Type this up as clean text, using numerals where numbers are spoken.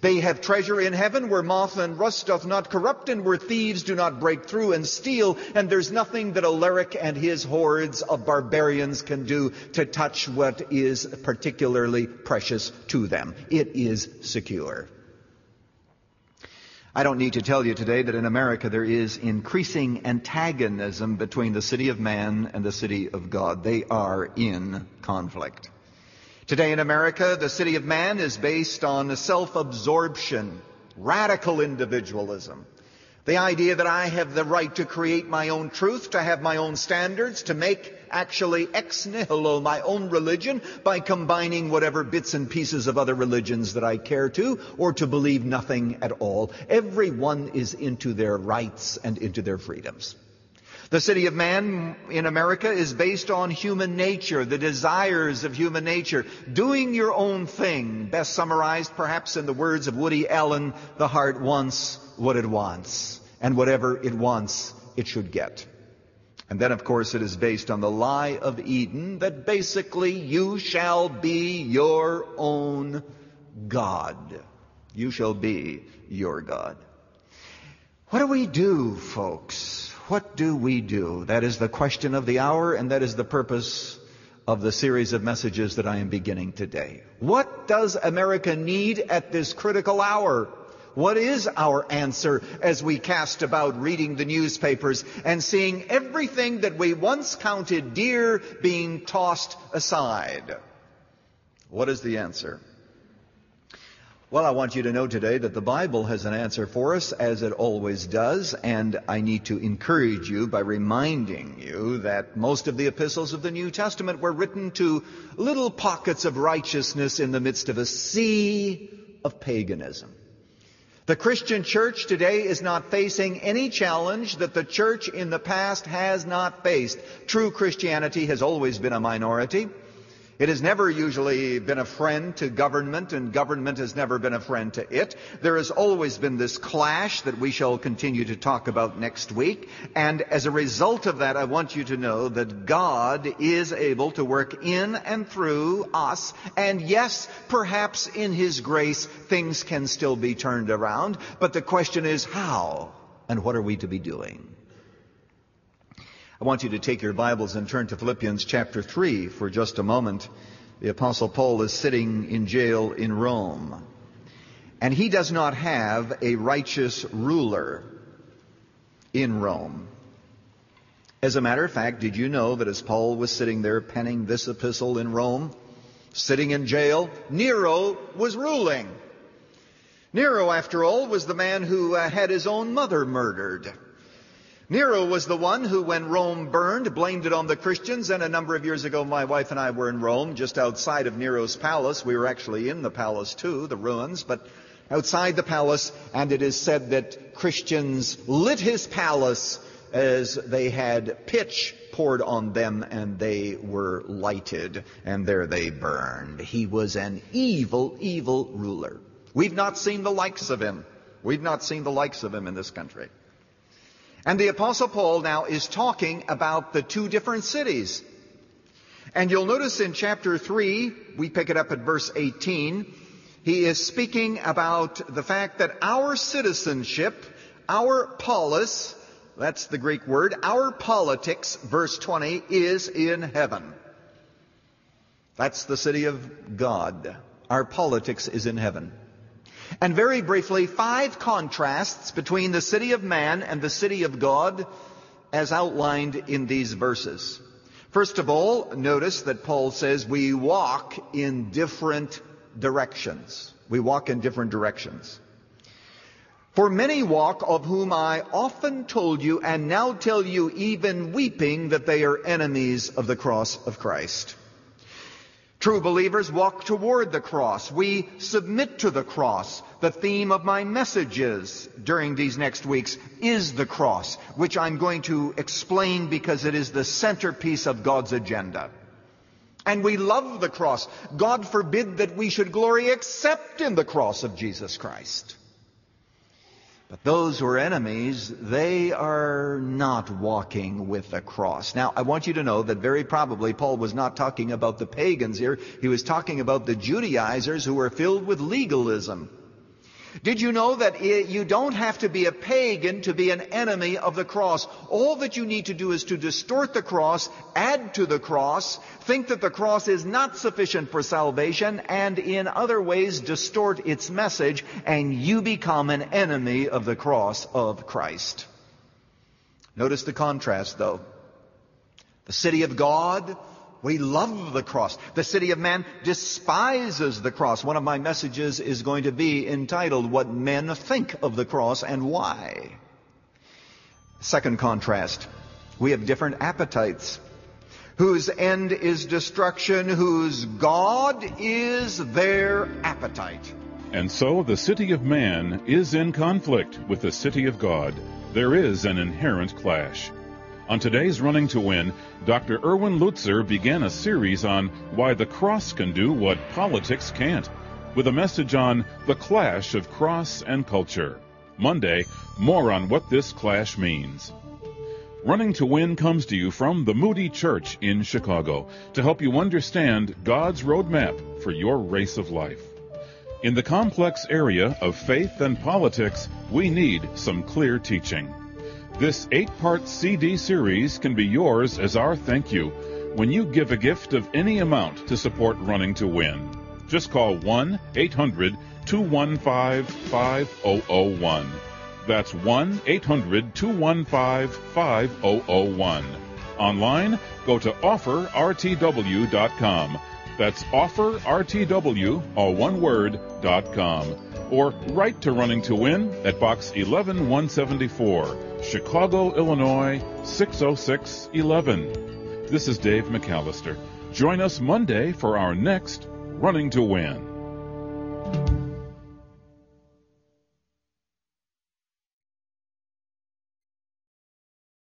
They have treasure in heaven where moth and rust doth not corrupt, and where thieves do not break through and steal, and there's nothing that Alaric and his hordes of barbarians can do to touch what is particularly precious to them. It is secure. I don't need to tell you today that in America there is increasing antagonism between the city of man and the city of God. They are in conflict. Today in America, the city of man is based on self-absorption, radical individualism. The idea that I have the right to create my own truth, to have my own standards, to make actually ex nihilo my own religion by combining whatever bits and pieces of other religions that I care to, or to believe nothing at all. Everyone is into their rights and into their freedoms. The city of man in America is based on human nature, the desires of human nature, doing your own thing, best summarized perhaps in the words of Woody Allen, the heart wants what it wants, and whatever it wants, it should get. And then, of course, it is based on the lie of Eden that basically you shall be your own God. You shall be your God. What do we do, folks? What do we do? That is the question of the hour, and that is the purpose of the series of messages that I am beginning today. What does America need at this critical hour? What is our answer as we cast about reading the newspapers and seeing everything that we once counted dear being tossed aside? What is the answer? Well, I want you to know today that the Bible has an answer for us, as it always does, and I need to encourage you by reminding you that most of the epistles of the New Testament were written to little pockets of righteousness in the midst of a sea of paganism. The Christian church today is not facing any challenge that the church in the past has not faced. True Christianity has always been a minority. It has never usually been a friend to government, and government has never been a friend to it. There has always been this clash that we shall continue to talk about next week. And as a result of that, I want you to know that God is able to work in and through us. And yes, perhaps in His grace, things can still be turned around. But the question is how, and what are we to be doing? I want you to take your Bibles and turn to Philippians chapter 3 for just a moment. The Apostle Paul is sitting in jail in Rome, and he does not have a righteous ruler in Rome. As a matter of fact, did you know that as Paul was sitting there penning this epistle in Rome, sitting in jail, Nero was ruling? Nero, after all, was the man who had his own mother murdered. Nero was the one who, when Rome burned, blamed it on the Christians. And a number of years ago, my wife and I were in Rome, just outside of Nero's palace. We were actually in the palace too, the ruins, but outside the palace. And it is said that Christians lit his palace as they had pitch poured on them, and they were lighted, and there they burned. He was an evil, evil ruler. We've not seen the likes of him. We've not seen the likes of him in this country. And the Apostle Paul now is talking about the two different cities. And you'll notice in chapter 3, we pick it up at verse 18, he is speaking about the fact that our citizenship, our polis, that's the Greek word, our politics, verse 20, is in heaven. That's the city of God. Our politics is in heaven. And very briefly, 5 contrasts between the city of man and the city of God as outlined in these verses. First of all, notice that Paul says we walk in different directions. We walk in different directions. For many walk, of whom I often told you, and now tell you even weeping, that they are enemies of the cross of Christ. True believers walk toward the cross. We submit to the cross. The theme of my messages during these next weeks is the cross, which I'm going to explain because it is the centerpiece of God's agenda. And we love the cross. God forbid that we should glory except in the cross of Jesus Christ. But those who are enemies, they are not walking with the cross. Now, I want you to know that very probably Paul was not talking about the pagans here. He was talking about the Judaizers who were filled with legalism. Did you know that you don't have to be a pagan to be an enemy of the cross? All that you need to do is to distort the cross, add to the cross, think that the cross is not sufficient for salvation, and in other ways distort its message, and you become an enemy of the cross of Christ. Notice the contrast, though. The city of God, we love the cross. The city of man despises the cross. One of my messages is going to be entitled, What Men Think of the Cross and Why. Second contrast, we have different appetites. Whose end is destruction, whose God is their appetite. And so the city of man is in conflict with the city of God. There is an inherent clash. On today's Running to Win, Dr. Erwin Lutzer began a series on why the cross can do what politics can't, with a message on the clash of cross and culture. Monday, more on what this clash means. Running to Win comes to you from the Moody Church in Chicago to help you understand God's roadmap for your race of life. In the complex area of faith and politics, we need some clear teaching. This 8-part CD series can be yours as our thank you when you give a gift of any amount to support Running to Win. Just call 1-800-215-5001. That's 1-800-215-5001. Online, go to offerrtw.com. That's offerrtw, all one word, .com. Or write to Running to Win at Box 11174, Chicago, Illinois, 60611. This is Dave McAllister. Join us Monday for our next Running to Win.